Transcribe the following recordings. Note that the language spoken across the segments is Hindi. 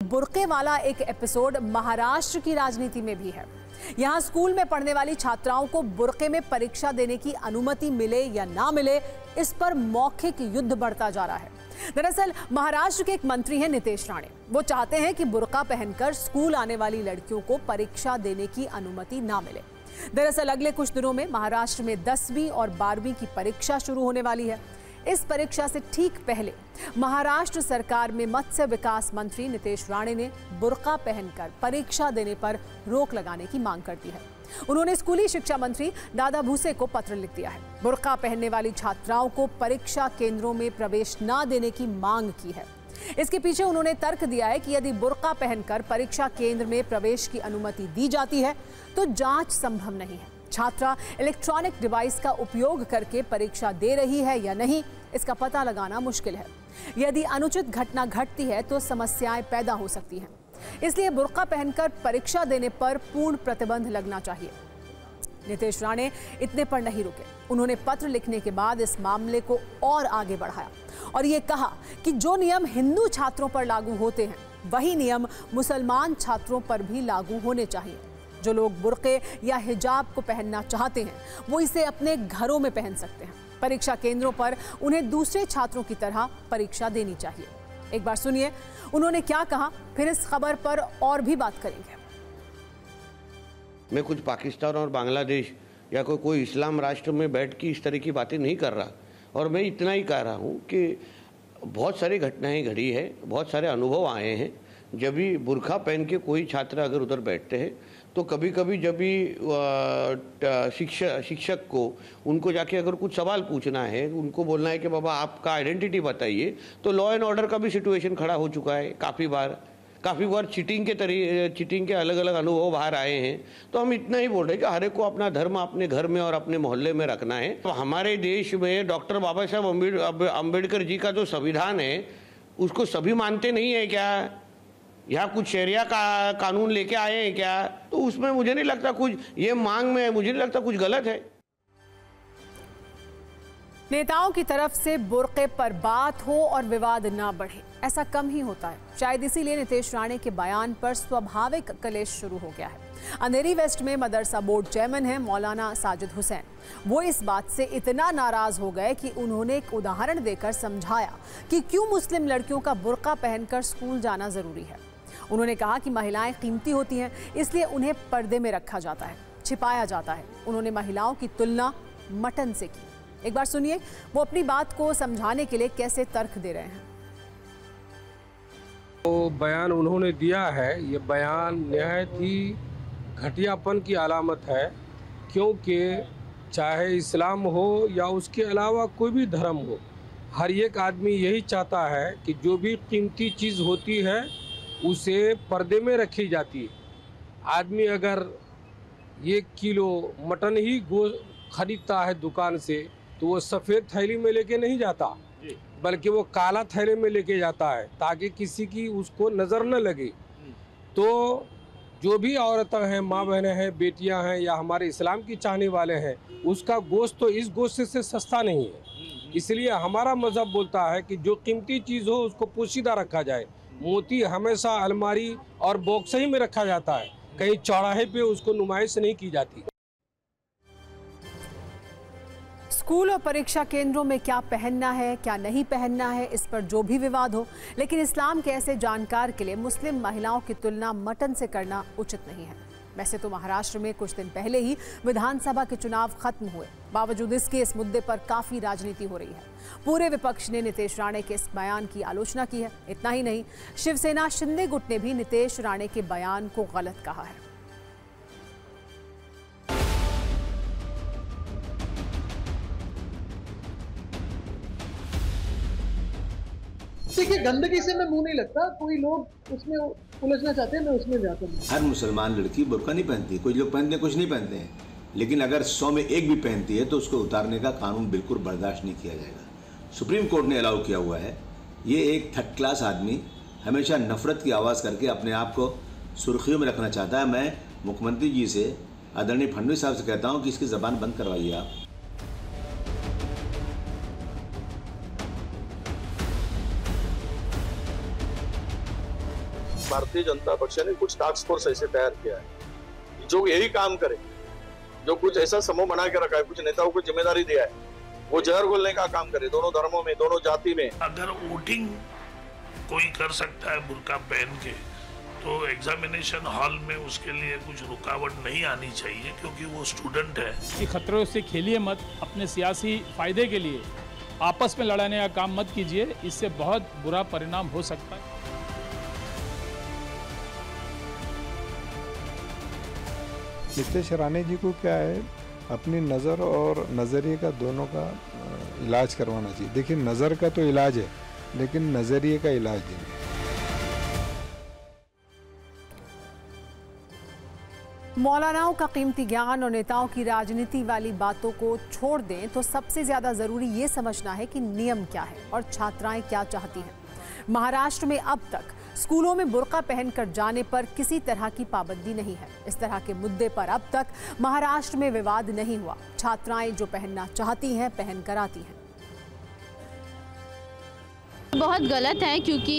बुर्के वाला एक एपिसोड महाराष्ट्र की राजनीति में भी है। यहां स्कूल में पढ़ने वाली छात्राओं को बुर्के में परीक्षा देने की अनुमति मिले या ना मिले, इस पर मौखिक युद्ध बढ़ता जा रहा है। दरअसल महाराष्ट्र के एक मंत्री हैं नीतेश राणे। वो चाहते हैं कि बुर्का पहनकर स्कूल आने वाली लड़कियों को परीक्षा देने की अनुमति ना मिले। दरअसल अगले कुछ दिनों में महाराष्ट्र में 10वीं और 12वीं की परीक्षा शुरू होने वाली है। इस परीक्षा से ठीक पहले महाराष्ट्र सरकार में मत्स्य विकास मंत्री नीतेश राणे ने बुर्का पहनकर परीक्षा देने पर रोक लगाने की मांग कर दी है। उन्होंने स्कूली शिक्षा मंत्री दादा भुसे को पत्र लिख दिया है। बुर्का पहनने वाली छात्राओं को परीक्षा केंद्रों में प्रवेश न देने की मांग की है। इसके पीछे उन्होंने तर्क दिया है कि यदि बुर्का पहनकर परीक्षा केंद्र में प्रवेश की अनुमति दी जाती है तो जांच संभव नहीं है। छात्रा इलेक्ट्रॉनिक डिवाइस का उपयोग करके परीक्षा दे रही है या नहीं, इसका पता लगाना मुश्किल है। यदि अनुचित घटना घटती है तो समस्याएं पैदा हो सकती हैं। इसलिए बुर्का पहनकर परीक्षा देने पर पूर्ण प्रतिबंध लगना चाहिए। नीतेश राणे इतने पर नहीं रुके। उन्होंने पत्र लिखने के बाद इस मामले को और आगे बढ़ाया और ये कहा कि जो नियम हिंदू छात्रों पर लागू होते हैं, वही नियम मुसलमान छात्रों पर भी लागू होने चाहिए। जो लोग बुर्के या हिजाब को पहनना चाहते हैं, वो इसे अपने घरों में पहन सकते हैं। परीक्षा केंद्रों पर उन्हें दूसरे छात्रों की तरह परीक्षा देनी चाहिए। एक बार सुनिए उन्होंने क्या कहा, फिर इस खबर पर और भी बात करेंगे। मैं कुछ पाकिस्तान और बांग्लादेश या कोई इस्लाम राष्ट्र में बैठ के इस तरह की बातें नहीं कर रहा, और मैं इतना ही कह रहा हूँ कि बहुत सारी घटनाएं घड़ी है, बहुत सारे अनुभव आए हैं। जब भी बुर्का पहन के कोई छात्र अगर उधर बैठते हैं तो कभी कभी जब भी शिक्षक को उनको जाके अगर कुछ सवाल पूछना है, उनको बोलना है कि बाबा आपका आइडेंटिटी बताइए, तो लॉ एंड ऑर्डर का भी सिचुएशन खड़ा हो चुका है। काफ़ी बार चीटिंग के अलग अलग अनुभव बाहर आए हैं। तो हम इतना ही बोल रहे हैं कि हर एक को अपना धर्म अपने घर में और अपने मोहल्ले में रखना है। तो हमारे देश में डॉक्टर बाबा साहब अम्बेडकर जी का जो संविधान है उसको सभी मानते नहीं है क्या? यहाँ कुछ शरिया का कानून लेके आए हैं क्या? तो उसमें मुझे नहीं लगता कुछ, ये मांग में मुझे नहीं लगता कुछ गलत है। नेताओं की तरफ से बुर्के पर बात हो और विवाद ना बढ़े, ऐसा कम ही होता है। शायद इसीलिए नीतेश राणे के बयान पर स्वाभाविक कलेश शुरू हो गया है। अंधेरी वेस्ट में मदरसा बोर्ड चेयरमैन है मौलाना साजिद हुसैन। वो इस बात से इतना नाराज हो गए कि उन्होंने एक उदाहरण देकर समझाया कि क्यों मुस्लिम लड़कियों का बुर्का पहनकर स्कूल जाना जरूरी है। उन्होंने कहा कि महिलाएं कीमती होती हैं, इसलिए उन्हें पर्दे में रखा जाता है, छिपाया जाता है। उन्होंने महिलाओं की तुलना मटन से की। एक बार सुनिए वो अपनी बात को समझाने के लिए कैसे तर्क दे रहे हैं। तो बयान उन्होंने दिया है, ये बयान निहायत ही घटियापन की अलामत है, क्योंकि चाहे इस्लाम हो या उसके अलावा कोई भी धर्म हो, हर एक आदमी यही चाहता है कि जो भी कीमती चीज़ होती है उसे पर्दे में रखी जाती है। आदमी अगर 1 किलो मटन ही खरीदता है दुकान से, तो वो सफ़ेद थैली में लेके नहीं जाता, बल्कि वो काला थैले में लेके जाता है ताकि किसी की उसको नज़र न लगे। तो जो भी औरतें हैं, माँ बहनें हैं, बेटियां हैं या हमारे इस्लाम की चाहने वाले हैं, उसका गोश्त तो इस गोश्त से सस्ता नहीं है। इसलिए हमारा मज़हब बोलता है कि जो कीमती चीज़ हो उसको पोशीदा रखा जाए। मोती हमेशा अलमारी और बॉक्स ही में रखा जाता है, कहीं चौराहे पे उसको नुमाइश नहीं की जाती। स्कूल और परीक्षा केंद्रों में क्या पहनना है, क्या नहीं पहनना है, इस पर जो भी विवाद हो, लेकिन इस्लाम के ऐसे जानकार के लिए मुस्लिम महिलाओं की तुलना मटन से करना उचित नहीं है। वैसे तो महाराष्ट्र में कुछ दिन पहले ही विधानसभा के चुनाव खत्म हुए, बावजूद इसके इस मुद्दे पर काफी राजनीति हो रही है। पूरे विपक्ष ने नीतेश राणे के इस बयान की आलोचना की है। इतना ही नहीं, शिवसेना शिंदे गुट ने भी नीतेश राणे के बयान को गलत कहा है। देखिए, गंदगी से मैं मुंह नहीं लगता। कोई लोग उसमें उलझना चाहते हैं, मैं उसमें जाता हूँ। हर मुसलमान लड़की बुर्का नहीं पहनती, कुछ लोग पहनते हैं, कुछ नहीं पहनते हैं। लेकिन अगर 100 में 1 भी पहनती है तो उसको उतारने का कानून बिल्कुल बर्दाश्त नहीं किया जाएगा। सुप्रीम कोर्ट ने अलाउ किया हुआ है। ये एक 3rd क्लास आदमी हमेशा नफरत की आवाज़ करके अपने आप को सुर्खियों में रखना चाहता है। मैं मुख्यमंत्री जी से, आदरणीय फडणवीस साहब से कहता हूँ कि इसकी ज़बान बंद करवाइए आप। भारतीय जनता पक्ष ने कुछ टास्क फोर्स ऐसे तैयार किया है जो यही काम करे, जो कुछ ऐसा समूह बना के रखा है, कुछ नेताओं को जिम्मेदारी दिया है, वो जहर घोलने का काम करे दोनों धर्मों में, दोनों जाति में। अगर वोटिंग कोई कर सकता है बुर्का पहन के, तो एग्जामिनेशन हॉल में उसके लिए कुछ रुकावट नहीं आनी चाहिए, क्योंकि वो स्टूडेंट है। कि खतरों से खेलिए मत, अपने सियासी फायदे के लिए आपस में लड़ाने का काम मत कीजिए, इससे बहुत बुरा परिणाम हो सकता है। नितेश राणे जी को क्या है, अपनी नज़र और नज़रिए का दोनों का इलाज करवाना चाहिए। देखिए, नज़र का तो इलाज है, लेकिन नज़रिए का इलाज नहीं। मौलानाओं का कीमती ज्ञान और नेताओं की राजनीति वाली बातों को छोड़ दें तो सबसे ज्यादा जरूरी ये समझना है कि नियम क्या है और छात्राएं क्या चाहती हैं। महाराष्ट्र में अब तक स्कूलों में बुर्का पहनकर जाने पर किसी तरह की पाबंदी नहीं है। इस तरह के मुद्दे पर अब तक महाराष्ट्र में विवाद नहीं हुआ। छात्राएं जो पहनना चाहती हैं पहन कर आती हैं। बहुत गलत है, क्योंकि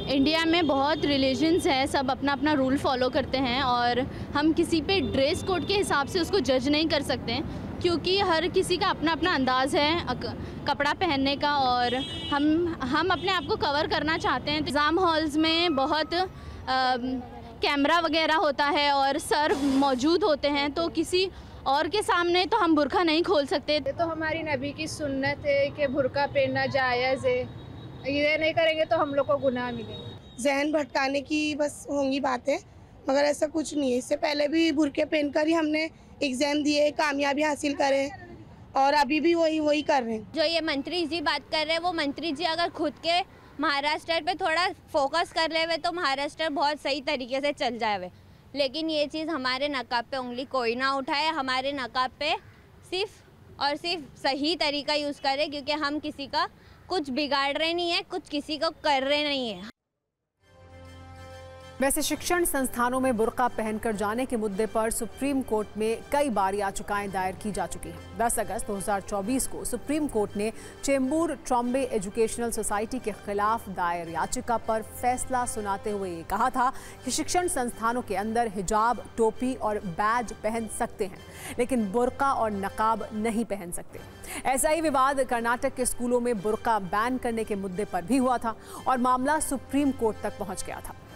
इंडिया में बहुत रिलीजन्स हैं, सब अपना अपना रूल फॉलो करते हैं और हम किसी पे ड्रेस कोड के हिसाब से उसको जज नहीं कर सकते हैं, क्योंकि हर किसी का अपना अपना अंदाज़ है कपड़ा पहनने का और हम अपने आप को कवर करना चाहते हैं। एग्ज़ाम हॉल्स में बहुत कैमरा वगैरह होता है और सर मौजूद होते हैं, तो किसी और के सामने तो हम बुर्का नहीं खोल सकते। तो हमारी नबी की सुन्नत है कि बुर्का पहनना जायज़ है, ये नहीं करेंगे तो हम लोग को गुनाह मिलेगा। जहन भटकाने की बस होंगी बातें, मगर ऐसा कुछ नहीं है। इससे पहले भी बुर्के पहनकर ही हमने एग्जाम दिए, कामयाबी हासिल करे और अभी भी वही कर रहे हैं। जो ये मंत्री जी बात कर रहे हैं, वो मंत्री जी अगर खुद के महाराष्ट्र पे थोड़ा फोकस कर ले हुए तो महाराष्ट्र बहुत सही तरीके से चल जाए। लेकिन ये चीज़ हमारे नकाब पे उंगली कोई ना उठाए, हमारे नकाब पे सिर्फ और सिर्फ सही तरीका यूज़ करे, क्योंकि हम किसी का कुछ बिगाड़ रहे नहीं है, कुछ किसी को कर रहे नहीं है। वैसे शिक्षण संस्थानों में बुर्का पहनकर जाने के मुद्दे पर सुप्रीम कोर्ट में कई बार याचिकाएं दायर की जा चुकी हैं। 10 अगस्त 2024 को सुप्रीम कोर्ट ने चेंबूर ट्रॉम्बे एजुकेशनल सोसाइटी के खिलाफ दायर याचिका पर फैसला सुनाते हुए ये कहा था कि शिक्षण संस्थानों के अंदर हिजाब, टोपी और बैज पहन सकते हैं, लेकिन बुर्का और नकाब नहीं पहन सकते। ऐसा ही विवाद कर्नाटक के स्कूलों में बुर्का बैन करने के मुद्दे पर भी हुआ था और मामला सुप्रीम कोर्ट तक पहुंच गया था।